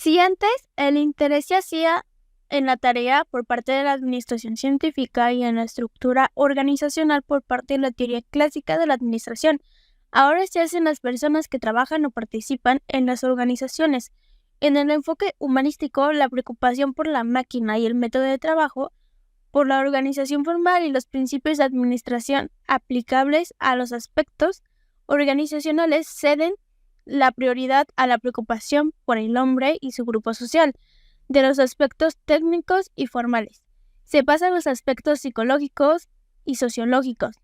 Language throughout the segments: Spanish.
Si antes el interés se hacía en la tarea por parte de la administración científica y en la estructura organizacional por parte de la teoría clásica de la administración, ahora se hacen las personas que trabajan o participan en las organizaciones. En el enfoque humanístico, la preocupación por la máquina y el método de trabajo, por la organización formal y los principios de administración aplicables a los aspectos organizacionales ceden la prioridad a la preocupación por el hombre y su grupo social, de los aspectos técnicos y formales. Se pasa a los aspectos psicológicos y sociológicos.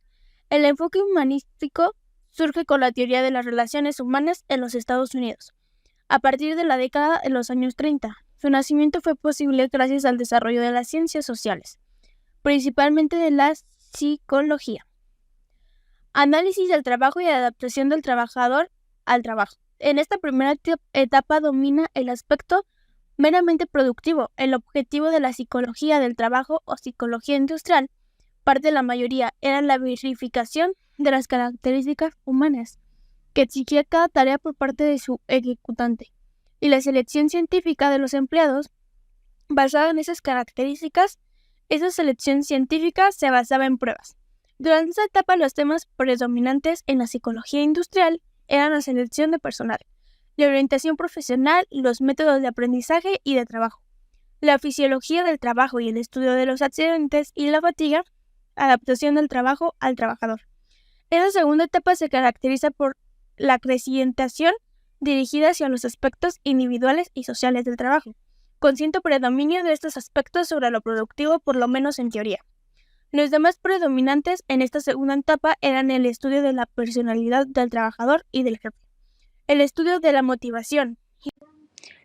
El enfoque humanístico surge con la teoría de las relaciones humanas en los Estados Unidos. A partir de la década de los años 30, su nacimiento fue posible gracias al desarrollo de las ciencias sociales, principalmente de la psicología. Análisis del trabajo y adaptación del trabajador al trabajo. En esta primera etapa domina el aspecto meramente productivo. El objetivo de la psicología del trabajo o psicología industrial, parte de la mayoría, era la verificación de las características humanas que exigía cada tarea por parte de su ejecutante, y la selección científica de los empleados basada en esas características. Esa selección científica se basaba en pruebas. Durante esa etapa, los temas predominantes en la psicología industrial eran la selección de personal, la orientación profesional, los métodos de aprendizaje y de trabajo, la fisiología del trabajo y el estudio de los accidentes y la fatiga, adaptación del trabajo al trabajador. Esa segunda etapa se caracteriza por la acrecentación dirigida hacia los aspectos individuales y sociales del trabajo, con cierto predominio de estos aspectos sobre lo productivo, por lo menos en teoría. Los demás predominantes en esta segunda etapa eran el estudio de la personalidad del trabajador y del jefe, el estudio de la motivación.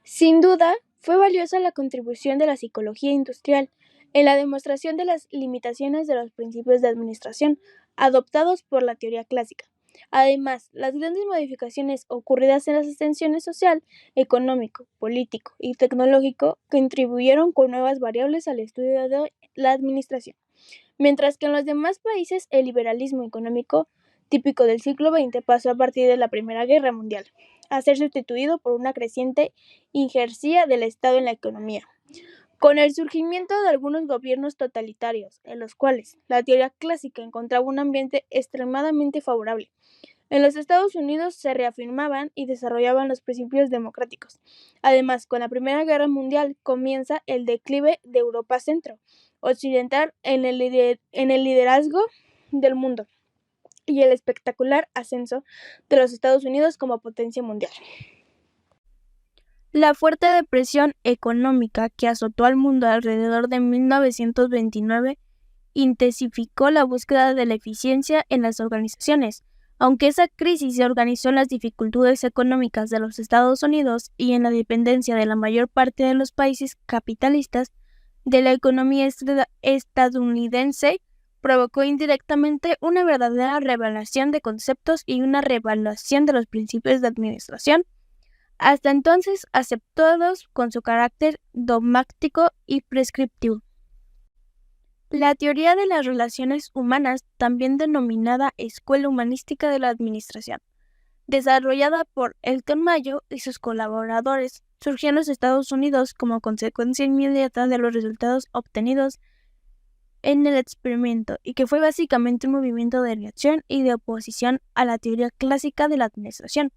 Sin duda, fue valiosa la contribución de la psicología industrial en la demostración de las limitaciones de los principios de administración adoptados por la teoría clásica. Además, las grandes modificaciones ocurridas en las extensiones social, económico, político y tecnológico contribuyeron con nuevas variables al estudio de la administración. Mientras que en los demás países el liberalismo económico típico del siglo XX pasó a partir de la Primera Guerra Mundial, a ser sustituido por una creciente injerencia del Estado en la economía. Con el surgimiento de algunos gobiernos totalitarios, en los cuales la teoría clásica encontraba un ambiente extremadamente favorable, en los Estados Unidos se reafirmaban y desarrollaban los principios democráticos. Además, con la Primera Guerra Mundial comienza el declive de Europa centro-occidental en el liderazgo del mundo y el espectacular ascenso de los Estados Unidos como potencia mundial. La fuerte depresión económica que azotó al mundo alrededor de 1929 intensificó la búsqueda de la eficiencia en las organizaciones. Aunque esa crisis se organizó en las dificultades económicas de los Estados Unidos y en la dependencia de la mayor parte de los países capitalistas de la economía estadounidense, provocó indirectamente una verdadera revelación de conceptos y una reevaluación de los principios de administración, hasta entonces aceptados con su carácter dogmático y prescriptivo. La teoría de las relaciones humanas, también denominada Escuela Humanística de la Administración, desarrollada por Elton Mayo y sus colaboradores, surgió en los Estados Unidos como consecuencia inmediata de los resultados obtenidos en el experimento, y que fue básicamente un movimiento de reacción y de oposición a la teoría clásica de la administración.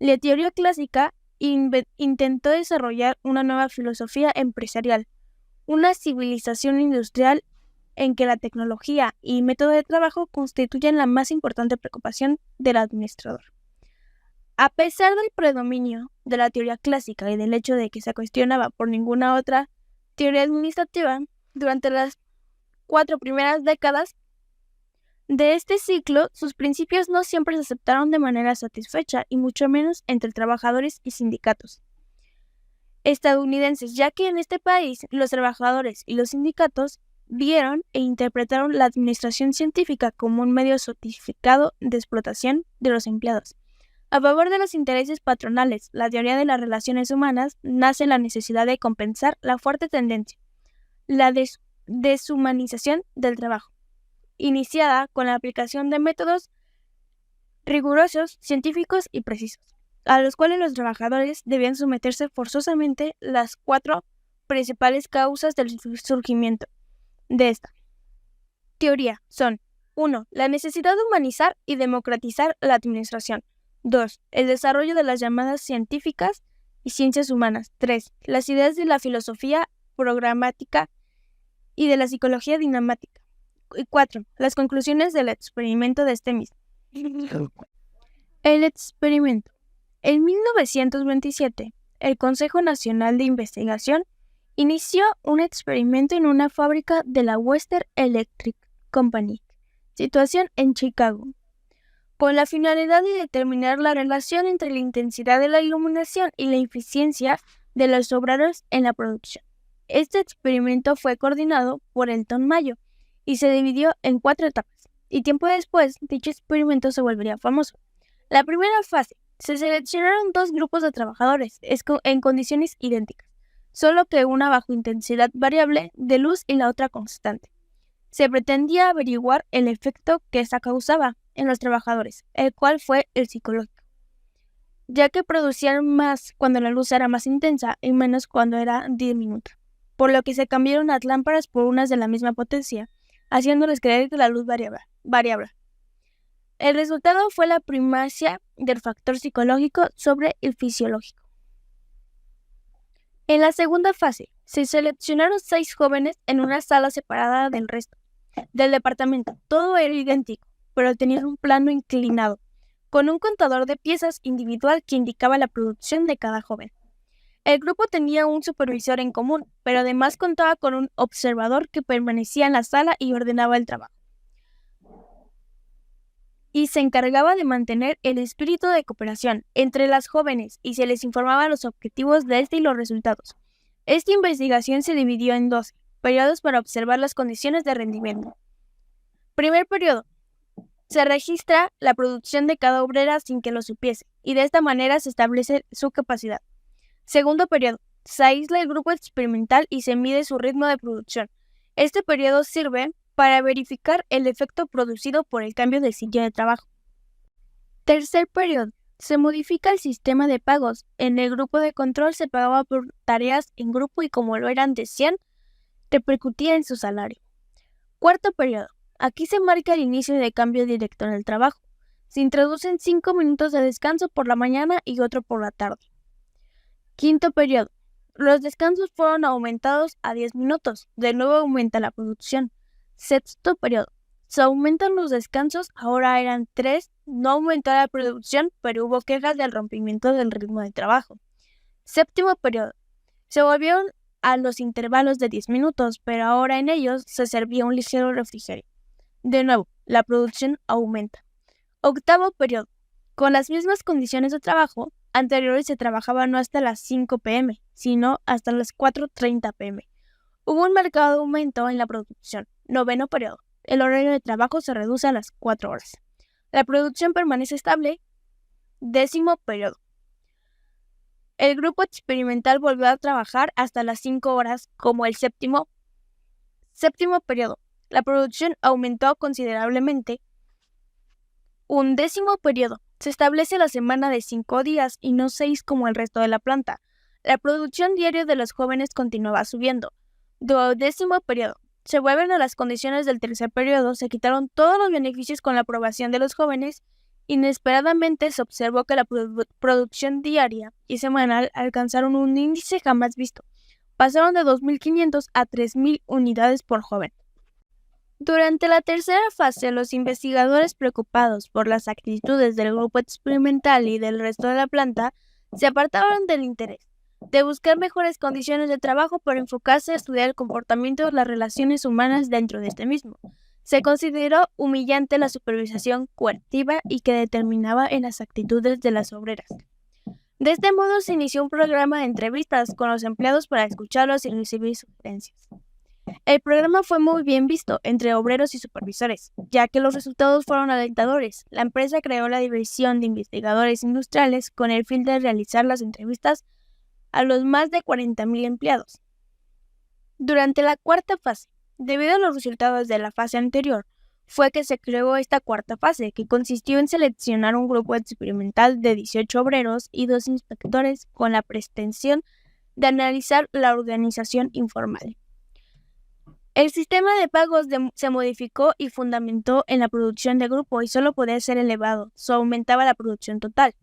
La teoría clásica intentó desarrollar una nueva filosofía empresarial, una civilización industrial en que la tecnología y método de trabajo constituyen la más importante preocupación del administrador. A pesar del predominio de la teoría clásica y del hecho de que se cuestionaba por ninguna otra teoría administrativa, durante las 4 primeras décadas de este ciclo, sus principios no siempre se aceptaron de manera satisfecha, y mucho menos entre trabajadores y sindicatos estadounidenses, ya que en este país los trabajadores y los sindicatos vieron e interpretaron la administración científica como un medio sofisticado de explotación de los empleados. A favor de los intereses patronales, la teoría de las relaciones humanas nace la necesidad de compensar la fuerte tendencia, la deshumanización del trabajo, iniciada con la aplicación de métodos rigurosos, científicos y precisos. a los cuales los trabajadores debían someterse forzosamente las 4 principales causas del surgimiento de esta teoría son: 1. La necesidad de humanizar y democratizar la administración. 2. El desarrollo de las llamadas científicas y ciencias humanas. 3. Las ideas de la filosofía programática y de la psicología dinámica. Y 4. Las conclusiones del experimento de este mismo. El experimento. En 1927, el Consejo Nacional de Investigación inició un experimento en una fábrica de la Western Electric Company, situación en Chicago, con la finalidad de determinar la relación entre la intensidad de la iluminación y la eficiencia de los obreros en la producción. Este experimento fue coordinado por Elton Mayo y se dividió en 4 etapas, y tiempo después dicho experimento se volvería famoso. La primera fase, se seleccionaron 2 grupos de trabajadores en condiciones idénticas, solo que una bajo intensidad variable de luz y la otra constante. Se pretendía averiguar el efecto que esta causaba en los trabajadores, el cual fue el psicológico, ya que producían más cuando la luz era más intensa y menos cuando era diminuta, por lo que se cambiaron las lámparas por unas de la misma potencia, haciéndoles creer que la luz variaba. El resultado fue la primacia del factor psicológico sobre el fisiológico. En la segunda fase, se seleccionaron 6 jóvenes en una sala separada del resto del departamento. Todo era idéntico, pero tenían un plano inclinado, con un contador de piezas individual que indicaba la producción de cada joven. El grupo tenía un supervisor en común, pero además contaba con un observador que permanecía en la sala y ordenaba el trabajo, y se encargaba de mantener el espíritu de cooperación entre las jóvenes y se les informaba los objetivos de y los resultados. Esta investigación se dividió en 12 periodos para observar las condiciones de rendimiento. Primer periodo. Se registra la producción de cada obrera sin que lo supiese, y de esta manera se establece su capacidad. Segundo periodo. Se aísla el grupo experimental y se mide su ritmo de producción. Este periodo sirve para verificar el efecto producido por el cambio del sitio de trabajo. Tercer periodo. Se modifica el sistema de pagos. En el grupo de control se pagaba por tareas en grupo y como lo eran de 100, repercutía en su salario. Cuarto periodo. Aquí se marca el inicio de cambio directo en el trabajo. Se introducen 5 minutos de descanso por la mañana y otro por la tarde. Quinto periodo. Los descansos fueron aumentados a 10 minutos. De nuevo aumenta la producción. Sexto periodo. Se aumentan los descansos, ahora eran 3. No aumentó la producción, pero hubo quejas del rompimiento del ritmo de trabajo. Séptimo periodo. Se volvieron a los intervalos de 10 minutos, pero ahora en ellos se servía un ligero refrigerio. De nuevo, la producción aumenta. Octavo periodo. Con las mismas condiciones de trabajo anteriores se trabajaba no hasta las 5 p.m., sino hasta las 4:30 p.m. Hubo un marcado aumento en la producción. Noveno periodo. El horario de trabajo se reduce a las 4 horas. La producción permanece estable. Décimo periodo. El grupo experimental volvió a trabajar hasta las 5 horas como el séptimo periodo. La producción aumentó considerablemente. Undécimo periodo. Se establece la semana de 5 días y no 6 como el resto de la planta. La producción diaria de los jóvenes continuaba subiendo. Duodécimo periodo. Se vuelven a las condiciones del tercer periodo, se quitaron todos los beneficios con la aprobación de los jóvenes. Inesperadamente se observó que la producción diaria y semanal alcanzaron un índice jamás visto. Pasaron de 2.500 a 3.000 unidades por joven. Durante la tercera fase, los investigadores, preocupados por las actitudes del grupo experimental y del resto de la planta, se apartaron del interés de buscar mejores condiciones de trabajo para enfocarse a estudiar el comportamiento de las relaciones humanas dentro de este mismo. Se consideró humillante la supervisación coercitiva y que determinaba en las actitudes de las obreras. De este modo se inició un programa de entrevistas con los empleados para escucharlos y recibir sugerencias. El programa fue muy bien visto entre obreros y supervisores, ya que los resultados fueron alentadores. La empresa creó la División de Investigadores Industriales con el fin de realizar las entrevistas a los más de 40.000 empleados. Durante la cuarta fase, debido a los resultados de la fase anterior, fue que se creó esta cuarta fase, que consistió en seleccionar un grupo experimental de 18 obreros y 2 inspectores con la pretensión de analizar la organización informal. El sistema de pagos se modificó y fundamentó en la producción de grupo y solo podía ser elevado, eso aumentaba la producción total.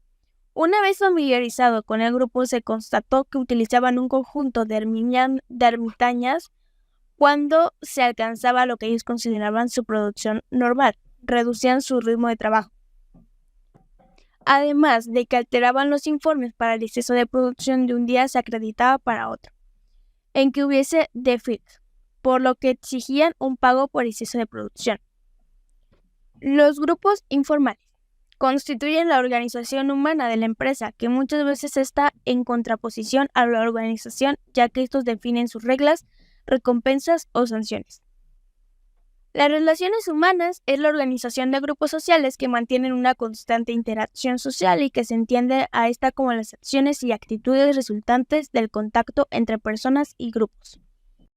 Una vez familiarizado con el grupo, se constató que utilizaban un conjunto de ermitañas cuando se alcanzaba lo que ellos consideraban su producción normal, reducían su ritmo de trabajo. Además de que alteraban los informes para el exceso de producción de un día se acreditaba para otro, en que hubiese déficit, por lo que exigían un pago por exceso de producción. Los grupos informales constituyen la organización humana de la empresa, que muchas veces está en contraposición a la organización, ya que estos definen sus reglas, recompensas o sanciones. Las relaciones humanas es la organización de grupos sociales que mantienen una constante interacción social y que se entiende a esta como las acciones y actitudes resultantes del contacto entre personas y grupos.